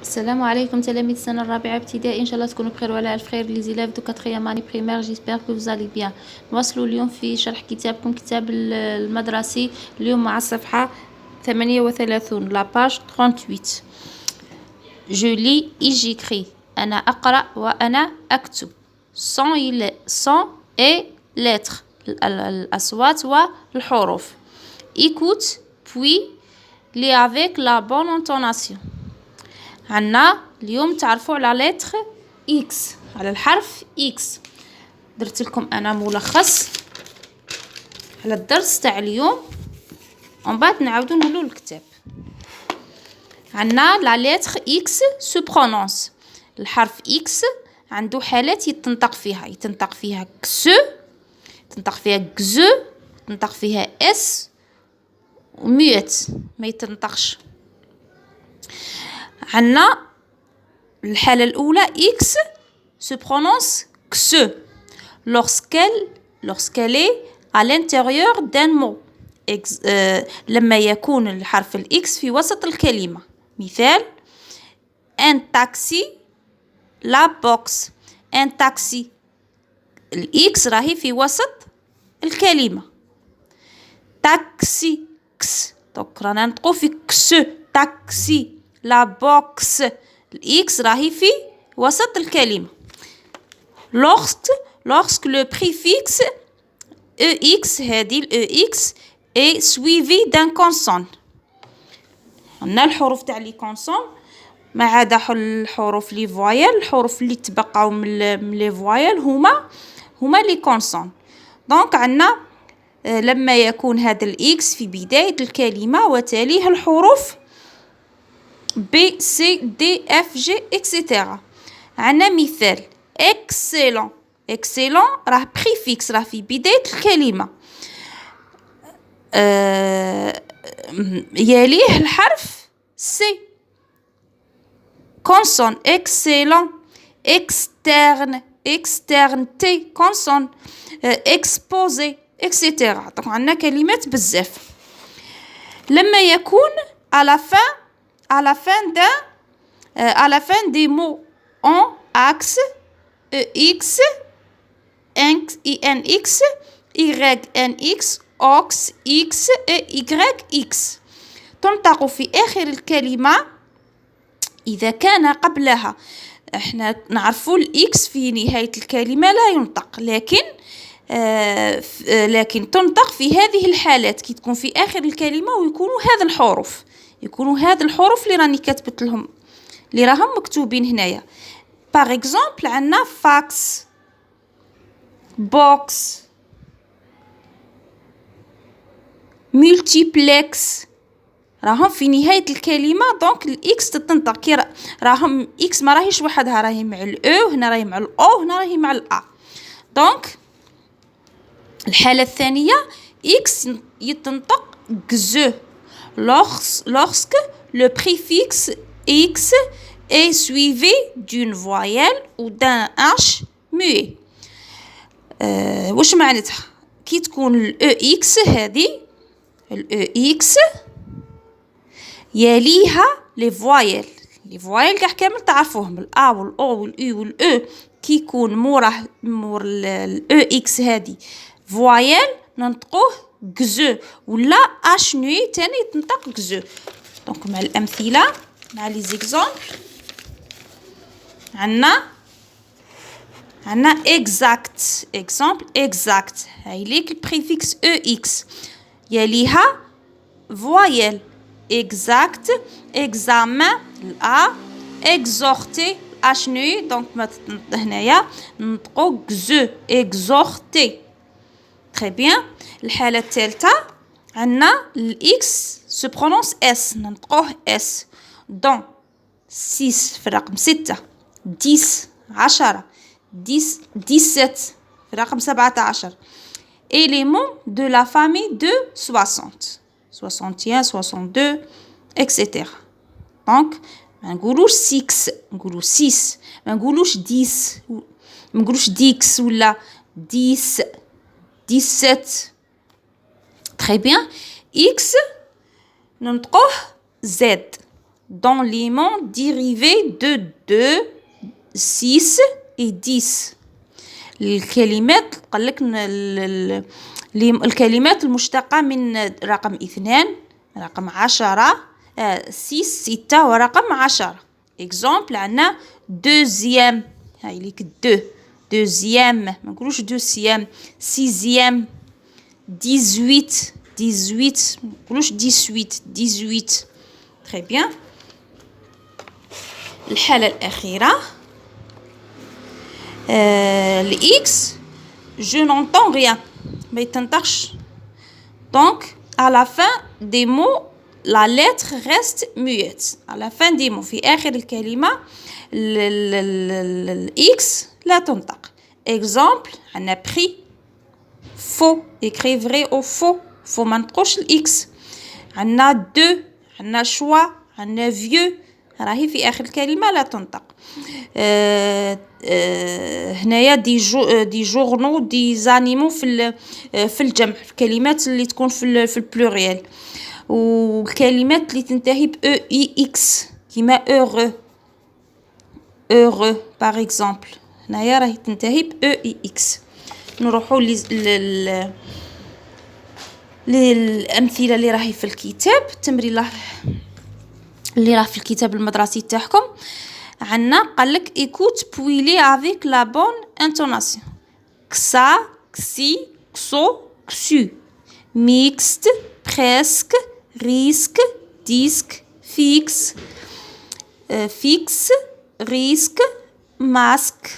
السلام عليكم تلاميذ السنة الرابعة ابتدائي، إن شاء الله تكونوا بخير وعلى ألف خير. لي زيلاف دو كاتريام اني بريمير، جيسبر كو فوزالي بيان. نواصلوا اليوم في شرح كتابكم، كتاب المدرسي. اليوم مع الصفحة 38 لا باج 38. جو لي اي جيكري، أنا أقرأ وأنا أكتب. سون اي لتر، الأصوات والحروف. إيكوت بوي لي افيك لا بون انتوناسيون. عنا اليوم تعرفوا على لتر إكس، على الحرف إكس. درت لكم أنا ملخص على الدرس تاع اليوم، ومن بعد نعاودو نولو الكتاب. عنا لا لتر إكس سو برونونس، الحرف إكس عنده حالات يتنطق فيها كسو، يتنطق فيها كزو، يتنطق فيها اس، وميوت ما يتنطقش. عنا الحالة الأولى إكس se prononce XE lorsqu'elle est à l'intérieur d'un mot. لما يكون الحرف الإكس في وسط الكلمة. مثال: un taxi، la box. un taxi، الإكس راهي في وسط الكلمة. taxi كس، دونك رانا نطقو في كسو. taxi، la box، الإكس راهي في وسط الكلمة. lorsque le préfixe EX، هذه EX est suivi d'un consonne. قلنا الحروف تاع لي كونسون ما عدا الحروف لي فوايل، الحروف اللي تبقاو من لي فوايل هما لي كونسون. دونك عندنا لما يكون هذا الإكس في بداية الكلمة وتاليه الحروف B C D F G etc. عندنا مثال: excellent. excellent راه بريفيكس، راه في بداية الكلمة. يليه الحرف سي. كونسون excellent. externe، externité كونسون. exposé etc. دونك عندنا كلمات بزاف. لما يكون à la fin des mots en axe EX، INX، YNX، OX، X YX تنطق في آخر الكلمة إذا كان قبلها. احنا نعرفوا الإكس في نهاية الكلمة لا ينطق، لكن تنطق في هذه الحالات كي تكون في آخر الكلمة ويكونوا هذه الحروف اللي راني كاتبت لهم، اللي راهم مكتوبين هنايا. باغ اكزومبل عندنا فاكس، بوكس، ملتيبلكس، راهم في نهاية الكلمة. دونك الإكس تتنطق راهم إكس ما راهيش وحدها، راهي مع الأو، هنا راهي مع الأو، هنا راهي مع الأ. دونك الحالة الثانية إكس يتنطق غزو lorsque le préfixe X est suivi d'une voyelle ou d'un H muet. واش معناتها؟ كي تكون الأو إكس، هذه الأو إكس يليها لي فوايل كاع كامل تعرفوهم، الأ والأو والأو والأو. كي يكون مور الأو إكس هذه فوايل ننطقوه غزو، ولا اش نوي تاني تنطق غزو. دونك مع الأمثلة، مع لي زيكزامبل، عندنا exact. exemple exact، هاي ليك البريفيكس او اكس يليها فوايل. exact، examen الأ، exhorter اش نوي، دونك ما هنايا نطقو غزو exhorter. très bien. الحالة الثالثة عندنا الإكس se prononce اس، ننطقوه اس. دون 6 في الرقم 6، 10 10، 17 في الرقم 17. élément de la famille de 60، 61 62 etc. دونك ما نقولوش 6، نقولو 6، ما نقولوش 10، ما نقولوش ديكس ولا 10 17. très bien. X ننطقوه زد، dans les monts dérivés de 2, 6 et 10. الكلمات قالك الكلمات المشتقة من رقم 2 رقم 10 6 6 ورقم 10. exemple عندنا deuxième هاي ليك دو deuxième ما نقولوش deuxième sixième 18 18 ما نقولوش 18 18. très bien. الحالة الأخيرة الإكس je n'entends rien ما يتنطقش. donc à la fin des mots la lettre reste muette. à la fin des mots في آخر الكلمة الإكس لا تنطق. exemple عندنا pris faux écrit vrai au faux faux ما نطقوش الإكس. عندنا deux عندنا choix عندنا vieux راهي في آخر الكلمة لا تنطق. هنايا دي جورنو دي زانيمو في الجمع الكلمات اللي تكون في البلوريال. والكلمات اللي تنتهي ب او اي اكس كيما heureux heureux par exemple هنايا راهي تنتهي ب او اي اكس. نروحوا للأمثلة اللي راهي في الكتاب. التمرين اللي راه في الكتاب المدرسي تاعكم عندنا قالك écoute puis lis avec la bonne intonation. ksa ksi kso ksu mixte presque risque disque fixe fixe risque masque.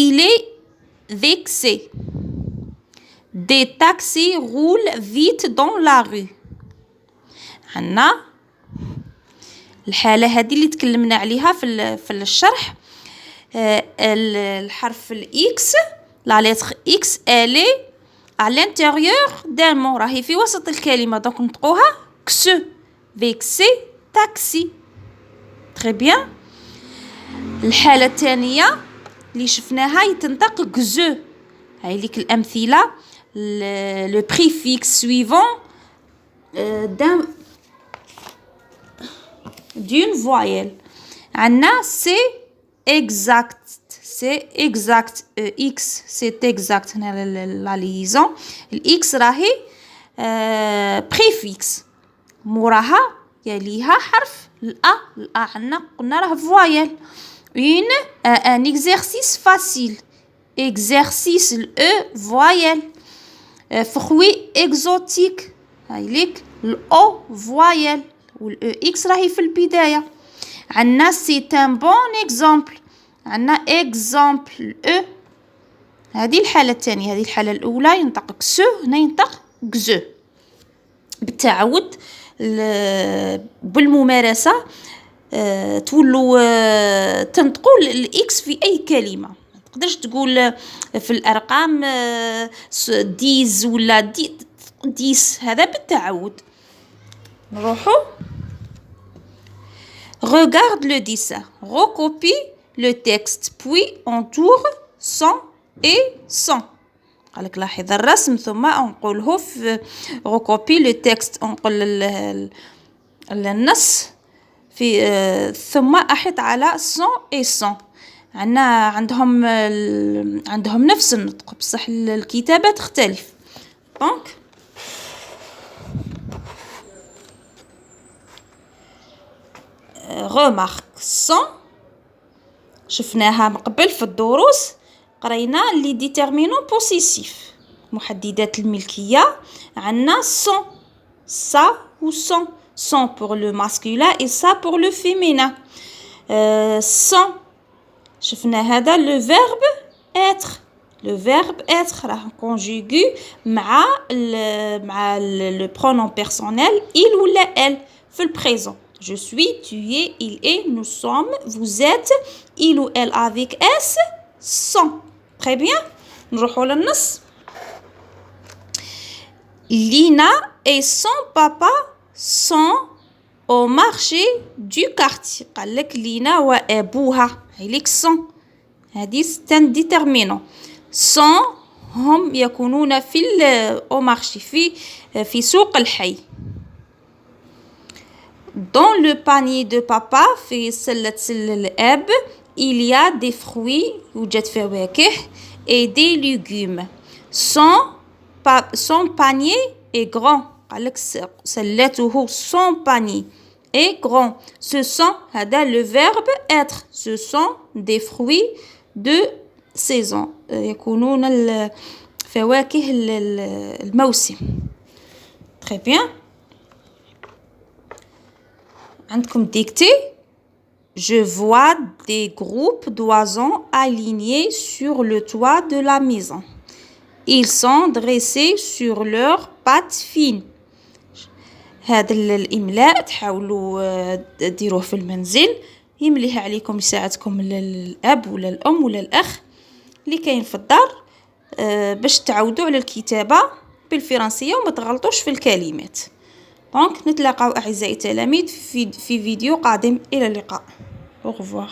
il est vexé. des taxis roulent vite dans la rue. عنا الحالة هذه اللي تكلمنا عليها في الشرح. الحرف الإكس لا لتر إكس elle est à l'intérieur d'un mot راهي في وسط الكلمة دونك نطقوها كسو vexé taxi. très bien. الحالة الثانية اللي شفناها يتنطق كزو. هاي ليك الأمثلة le préfixe suivant d'une voyelle. عندنا c'est exact x c'est exact هنا la liaison. الإكس راهي préfixe موراها يليها حرف الأ عندنا قلنا راه voyelle. un exercice facile exercice الأ voyelle. fruit exotique هاي ليك الأو voyelle والأو إكس راهي في البداية. عندنا c'est un bon exemple عندنا exemple الأو. هذه الحالة الثانية. هذه الحالة الأولى ينطق كسو هنا ينطق كزو. بالتعود بالممارسة تولوا تنطقوا الإكس في أي كلمة. تقدرش تقول في الأرقام ديز ولا ديس هذا بالتعود. نروحوا regarde le dessin recopie le texte puis entoure sans et sans. قالك لاحظ الرسم ثم نقوله في recopie le texte نقول النص في ثم أحط على sans et sans. عندهم نفس النطق بصح الكتابة تختلف. دونك remarque sans شفناها من قبل في الدروس قرينا لي ديتيرمينون بوسيسيف محددات الملكية. عندنا sans ça ou sans pour le masculin et ça pour le féminin. sans شفنا هذا le verbe être راه conjugué مع le pronom personnel il ou elle في البريزون. je suis, tu es, il est, nous sommes, vous êtes, il ou elle avec s sont. très bien. نروحوا للنص. Lina et son papa sont au marché du quartier. قالك لينا وأبوها هيليك sont هذه déterminant. sont هم يكونون في au marché في سوق الحي. Dans le panier de papa في سلة الأب il y a des fruits يوجد فواكه et des légumes. Son panier est grand. قالك سلته son panier est grand. Ce sont هذا le verbe être. Ce sont des fruits de saison. يكونون الفواكه الموسم. Très bien. عندكم dictée. Je vois des groupes d'oiseaux alignés sur le toit de la maison. Ils sont dressés sur leurs pattes fines. هذا الإملاء تحاولوا ديروه في المنزل. يمليه عليكم يساعدكم الأب ولا الأم ولا الأخ اللي كاين في الدار باش تعودوا على الكتابة بالفرنسية وما تغلطوش في الكلمات. دونك نتلاقاو أعزائي التلاميذ في فيديو قادم. إلى اللقاء. Au revoir.